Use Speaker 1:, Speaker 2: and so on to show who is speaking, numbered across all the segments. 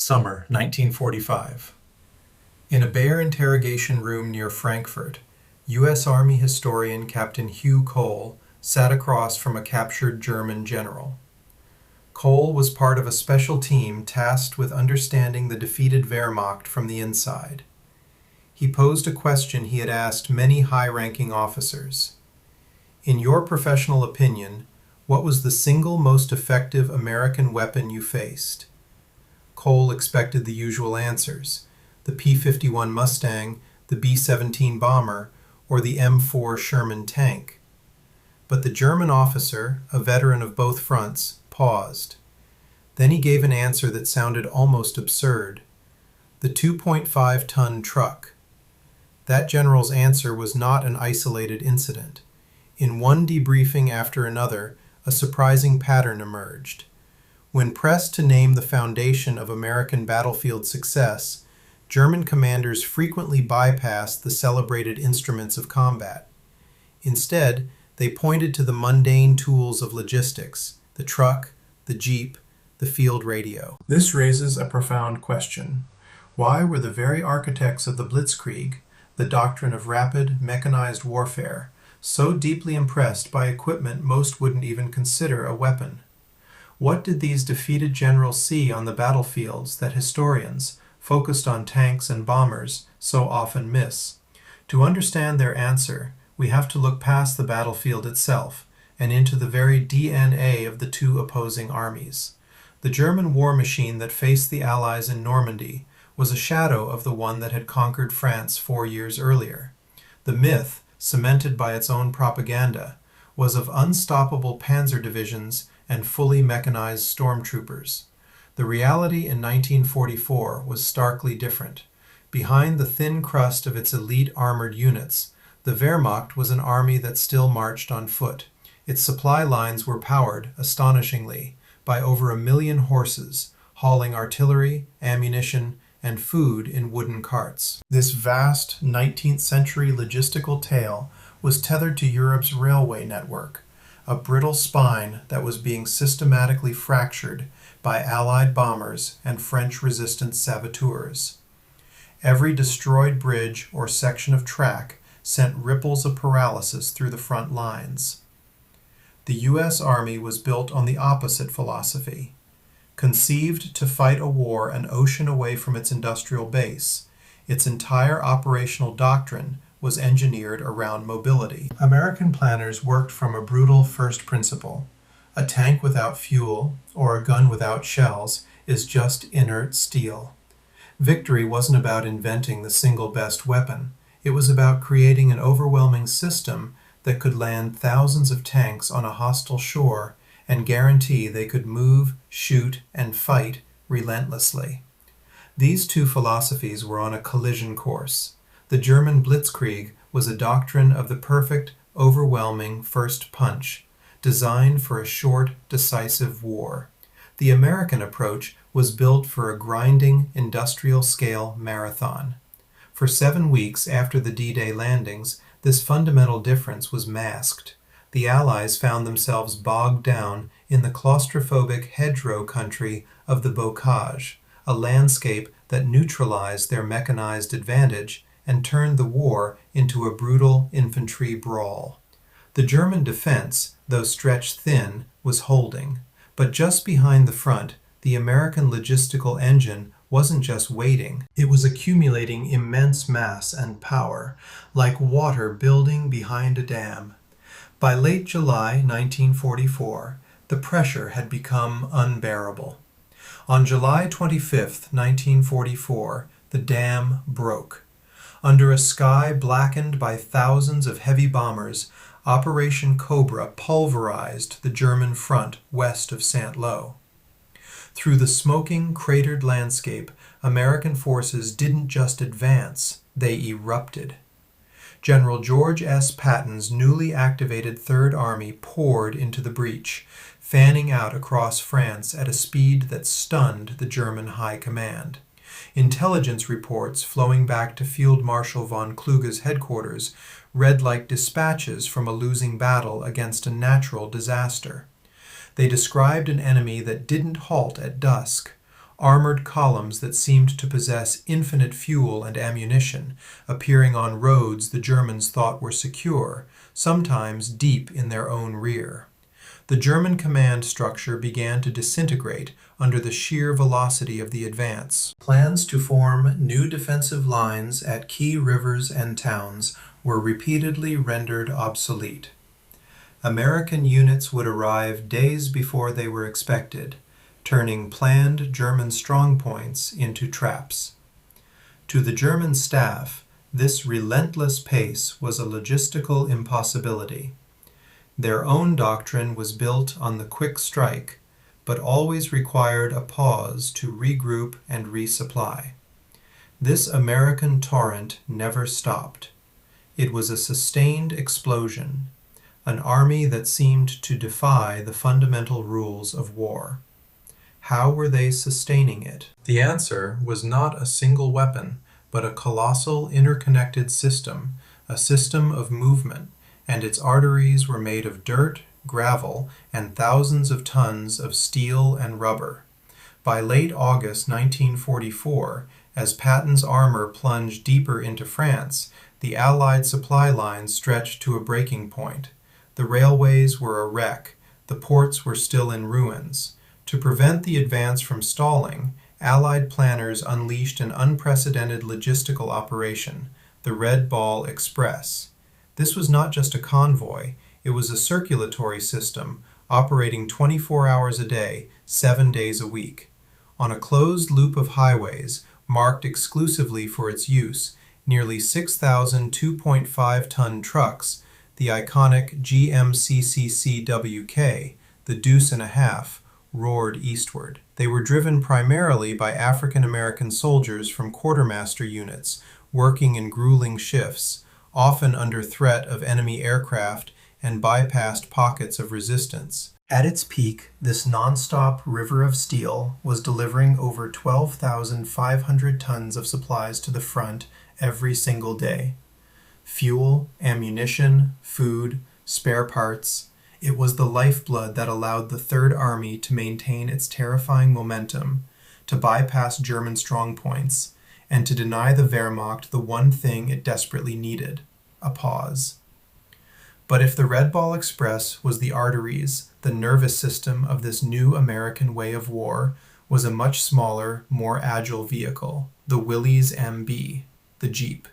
Speaker 1: Summer 1945. In a bare interrogation room near Frankfurt, U.S. Army historian Captain Hugh Cole sat across from a captured German general. Cole was part of a special team tasked with understanding the defeated Wehrmacht from the inside. He posed a question he had asked many high-ranking officers. In your professional opinion, what was the single most effective American weapon you faced? Cole expected the usual answers: the P-51 Mustang, the B-17 bomber, or the M4 Sherman tank. But the German officer, a veteran of both fronts, paused. Then he gave an answer that sounded almost absurd: the 2.5-ton truck. That general's answer was not an isolated incident. In one debriefing after another, a surprising pattern emerged. When pressed to name the foundation of American battlefield success, German commanders frequently bypassed the celebrated instruments of combat. Instead, they pointed to the mundane tools of logistics: the truck, the jeep, the field radio. This raises a profound question. Why were the very architects of the Blitzkrieg, the doctrine of rapid, mechanized warfare, so deeply impressed by equipment most wouldn't even consider a weapon? What did these defeated generals see on the battlefields that historians, focused on tanks and bombers, so often miss? To understand their answer, we have to look past the battlefield itself and into the very DNA of the two opposing armies. The German war machine that faced the Allies in Normandy was a shadow of the one that had conquered France 4 years earlier. The myth, cemented by its own propaganda, was of unstoppable panzer divisions and fully mechanized stormtroopers. The reality in 1944 was starkly different. Behind the thin crust of its elite armored units, the Wehrmacht was an army that still marched on foot. Its supply lines were powered, astonishingly, by over 1 million horses, hauling artillery, ammunition, and food in wooden carts. This vast 19th century logistical tale was tethered to Europe's railway network, a brittle spine that was being systematically fractured by Allied bombers and French-resistant saboteurs. Every destroyed bridge or section of track sent ripples of paralysis through the front lines. The U.S. Army was built on the opposite philosophy. Conceived to fight a war an ocean away from its industrial base, its entire operational doctrine was engineered around mobility. American planners worked from a brutal first principle. A tank without fuel, or a gun without shells, is just inert steel. Victory wasn't about inventing the single best weapon. It was about creating an overwhelming system that could land thousands of tanks on a hostile shore and guarantee they could move, shoot, and fight relentlessly. These two philosophies were on a collision course. The German Blitzkrieg was a doctrine of the perfect, overwhelming first punch, designed for a short, decisive war. The American approach was built for a grinding, industrial-scale marathon. For 7 weeks after the D-Day landings, this fundamental difference was masked. The Allies found themselves bogged down in the claustrophobic hedgerow country of the Bocage, a landscape that neutralized their mechanized advantage and turned the war into a brutal infantry brawl. The German defense, though stretched thin, was holding, but just behind the front, the American logistical engine wasn't just waiting, it was accumulating immense mass and power, like water building behind a dam. By late July 1944, the pressure had become unbearable. On July 25, 1944, the dam broke. Under a sky blackened by thousands of heavy bombers, Operation Cobra pulverized the German front west of Saint-Lô. Through the smoking, cratered landscape, American forces didn't just advance, they erupted. General George S. Patton's newly activated Third Army poured into the breach, fanning out across France at a speed that stunned the German High Command. Intelligence reports flowing back to Field Marshal von Kluge's headquarters read like dispatches from a losing battle against a natural disaster. They described an enemy that didn't halt at dusk, armored columns that seemed to possess infinite fuel and ammunition, appearing on roads the Germans thought were secure, sometimes deep in their own rear. The German command structure began to disintegrate under the sheer velocity of the advance. Plans to form new defensive lines at key rivers and towns were repeatedly rendered obsolete. American units would arrive days before they were expected, turning planned German strongpoints into traps. To the German staff, this relentless pace was a logistical impossibility. Their own doctrine was built on the quick strike, but always required a pause to regroup and resupply. This American torrent never stopped. It was a sustained explosion, an army that seemed to defy the fundamental rules of war. How were they sustaining it? The answer was not a single weapon, but a colossal interconnected system, a system of movement, and its arteries were made of dirt, gravel, and thousands of tons of steel and rubber. By late August 1944, as Patton's armor plunged deeper into France, the Allied supply lines stretched to a breaking point. The railways were a wreck, the ports were still in ruins. To prevent the advance from stalling, Allied planners unleashed an unprecedented logistical operation, the Red Ball Express. This was not just a convoy, it was a circulatory system operating 24 hours a day, 7 days a week. On a closed loop of highways, marked exclusively for its use, nearly 6,000 2.5-ton trucks, the iconic GMCCCWK, the Deuce and a half, roared eastward. They were driven primarily by African American soldiers from quartermaster units, working in grueling shifts, often under threat of enemy aircraft and bypassed pockets of resistance. At its peak, this non-stop river of steel was delivering over 12,500 tons of supplies to the front every single day. Fuel, ammunition, food, spare parts. It was the lifeblood that allowed the Third Army to maintain its terrifying momentum, to bypass German strongpoints, and to deny the Wehrmacht the one thing it desperately needed, a pause. But if the Red Ball Express was the arteries, the nervous system of this new American way of war was a much smaller, more agile vehicle, the Willys MB, the Jeep.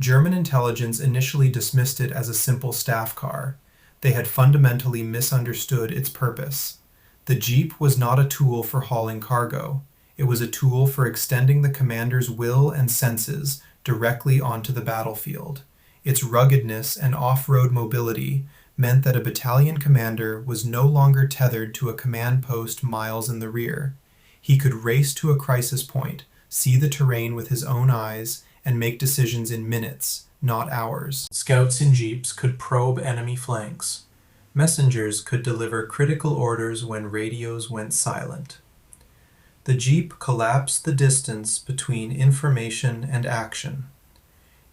Speaker 1: German intelligence initially dismissed it as a simple staff car. They had fundamentally misunderstood its purpose. The Jeep was not a tool for hauling cargo. It was a tool for extending the commander's will and senses directly onto the battlefield. Its ruggedness and off-road mobility meant that a battalion commander was no longer tethered to a command post miles in the rear. He could race to a crisis point, see the terrain with his own eyes, and make decisions in minutes, not hours. Scouts in jeeps could probe enemy flanks. Messengers could deliver critical orders when radios went silent. The jeep collapsed the distance between information and action.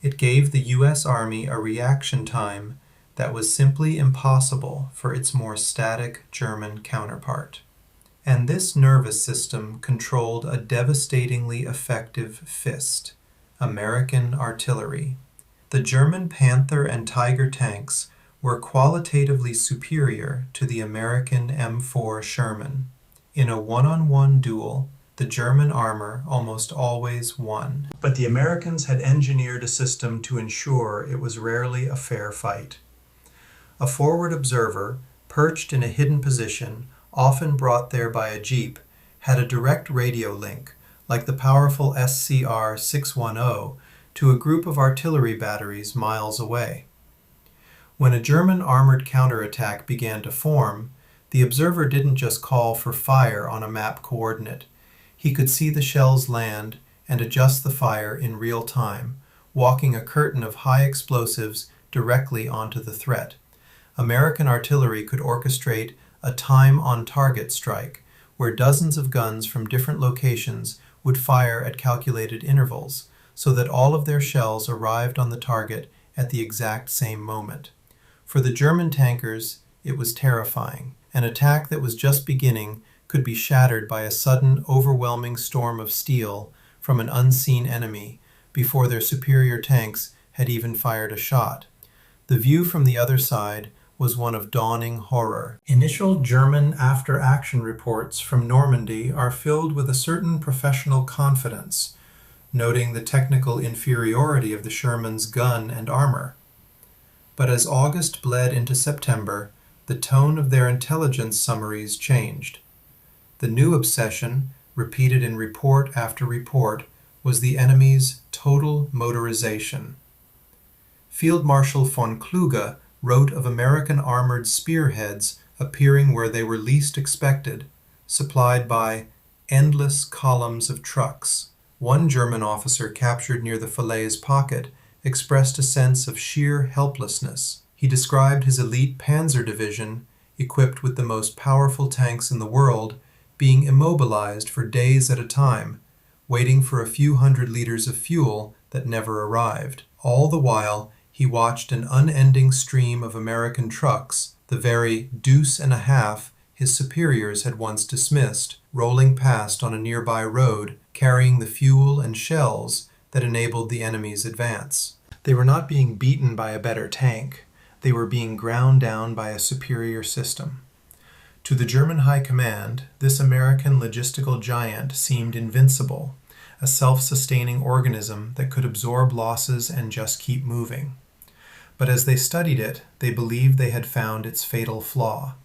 Speaker 1: It gave the U.S. Army a reaction time that was simply impossible for its more static German counterpart. And this nervous system controlled a devastatingly effective fist, American artillery. The German Panther and Tiger tanks were qualitatively superior to the American M4 Sherman. In a one-on-one duel, the German armor almost always won. But the Americans had engineered a system to ensure it was rarely a fair fight. A forward observer, perched in a hidden position, often brought there by a jeep, had a direct radio link, like the powerful SCR-610, to a group of artillery batteries miles away. When a German armored counterattack began to form, the observer didn't just call for fire on a map coordinate. He could see the shells land and adjust the fire in real time, walking a curtain of high explosives directly onto the threat. American artillery could orchestrate a time-on-target strike, where dozens of guns from different locations would fire at calculated intervals, so that all of their shells arrived on the target at the exact same moment. For the German tankers, it was terrifying. An attack that was just beginning could be shattered by a sudden, overwhelming storm of steel from an unseen enemy before their superior tanks had even fired a shot. The view from the other side was one of dawning horror. Initial German after-action reports from Normandy are filled with a certain professional confidence, noting the technical inferiority of the Sherman's gun and armor. But as August bled into September, the tone of their intelligence summaries changed. The new obsession, repeated in report after report, was the enemy's total motorization. Field Marshal von Kluge wrote of American armored spearheads appearing where they were least expected, supplied by endless columns of trucks. One German officer captured near the Falaise pocket expressed a sense of sheer helplessness. He described his elite Panzer division, equipped with the most powerful tanks in the world, being immobilized for days at a time, waiting for a few hundred liters of fuel that never arrived. All the while, he watched an unending stream of American trucks, the very deuce and a half his superiors had once dismissed, rolling past on a nearby road, carrying the fuel and shells that enabled the enemy's advance. They were not being beaten by a better tank. They were being ground down by a superior system. To the German High Command, this American logistical giant seemed invincible, a self-sustaining organism that could absorb losses and just keep moving. But as they studied it, they believed they had found its fatal flaw.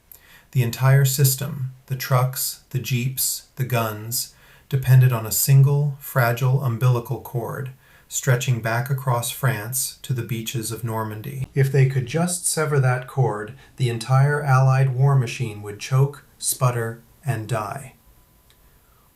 Speaker 1: The entire system, the trucks, the jeeps, the guns, depended on a single, fragile umbilical cord stretching back across France to the beaches of Normandy. If they could just sever that cord, the entire Allied war machine would choke, sputter, and die.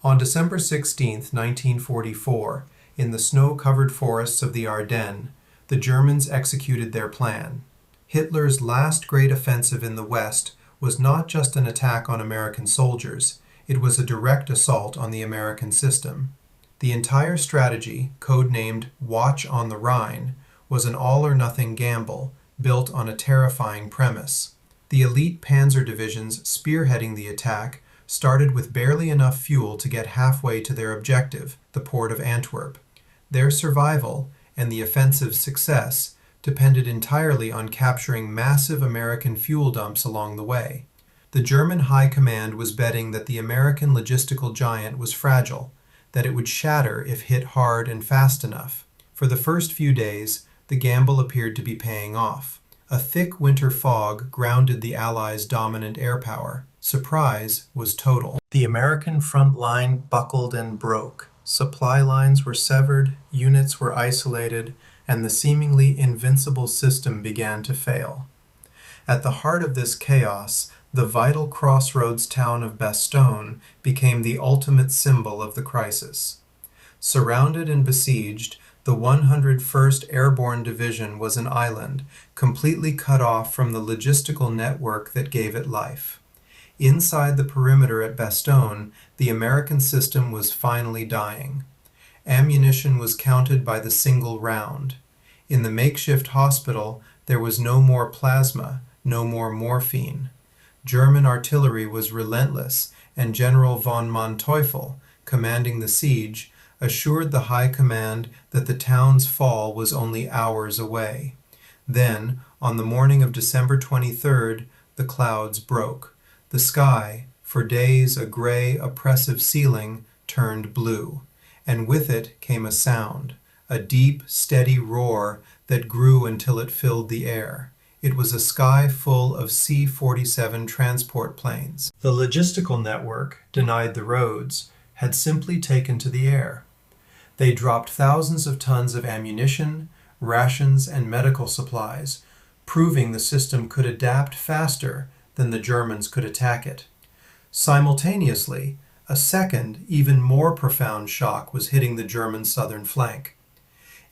Speaker 1: On December 16, 1944, in the snow-covered forests of the Ardennes, the Germans executed their plan. Hitler's last great offensive in the West was not just an attack on American soldiers, it was a direct assault on the American system. The entire strategy, codenamed Watch on the Rhine, was an all-or-nothing gamble built on a terrifying premise. The elite panzer divisions spearheading the attack started with barely enough fuel to get halfway to their objective, the port of Antwerp. Their survival and the offensive's success depended entirely on capturing massive American fuel dumps along the way. The German High Command was betting that the American logistical giant was fragile, that it would shatter if hit hard and fast enough. For the first few days, the gamble appeared to be paying off. A thick winter fog grounded the Allies' dominant air power. Surprise was total. The American front line buckled and broke. Supply lines were severed, units were isolated, and the seemingly invincible system began to fail. At the heart of this chaos, the vital crossroads town of Bastogne became the ultimate symbol of the crisis. Surrounded and besieged, the 101st Airborne Division was an island, completely cut off from the logistical network that gave it life. Inside the perimeter at Bastogne, the American system was finally dying. Ammunition was counted by the single round. In the makeshift hospital, there was no more plasma, no more morphine. German artillery was relentless, and General von Manteuffel, commanding the siege, assured the High Command that the town's fall was only hours away. Then, on the morning of December 23rd, the clouds broke. The sky, for days a gray, oppressive ceiling, turned blue, and with it came a sound, a deep, steady roar that grew until it filled the air. It was a sky full of C-47 transport planes. The logistical network, denied the roads, had simply taken to the air. They dropped thousands of tons of ammunition, rations, and medical supplies, proving the system could adapt faster than the Germans could attack it. Simultaneously, a second, even more profound shock was hitting the German southern flank.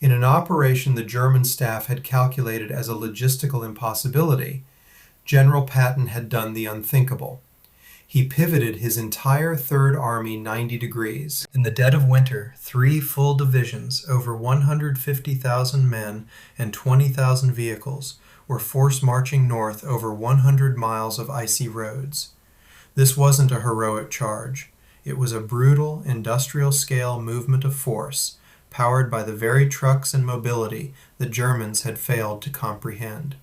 Speaker 1: In an operation the German staff had calculated as a logistical impossibility, General Patton had done the unthinkable. He pivoted his entire Third Army 90 degrees. In the dead of winter, 3 full divisions, over 150,000 men and 20,000 vehicles, were forced marching north over 100 miles of icy roads. This wasn't a heroic charge. It was a brutal, industrial-scale movement of force, powered by the very trucks and mobility the Germans had failed to comprehend.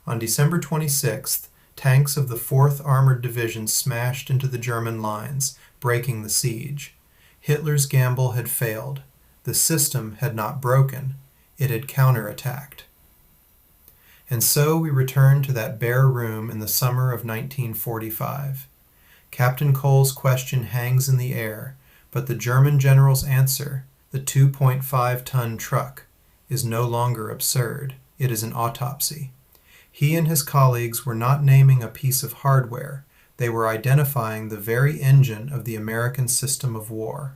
Speaker 1: On December 26th, tanks of the 4th Armored Division smashed into the German lines, breaking the siege. Hitler's gamble had failed. The system had not broken. It had counterattacked. And so we return to that bare room in the summer of 1945. Captain Cole's question hangs in the air, but the German general's answer, the 2.5-ton truck, is no longer absurd. It is an autopsy. He and his colleagues were not naming a piece of hardware. They were identifying the very engine of the American system of war.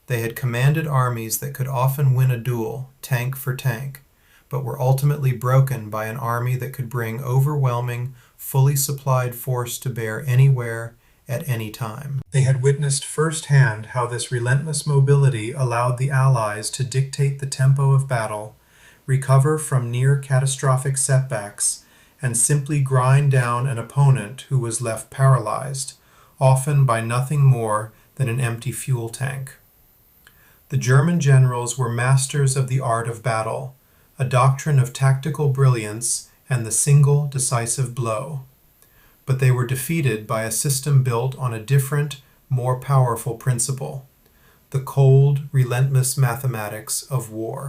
Speaker 1: They had commanded armies that could often win a duel, tank for tank, but were ultimately broken by an army that could bring overwhelming, fully supplied force to bear anywhere, at any time. They had witnessed firsthand how this relentless mobility allowed the Allies to dictate the tempo of battle, recover from near catastrophic setbacks, and simply grind down an opponent who was left paralyzed, often by nothing more than an empty fuel tank. The German generals were masters of the art of battle, a doctrine of tactical brilliance and the single decisive blow. But they were defeated by a system built on a different, more powerful principle, the cold, relentless mathematics of war.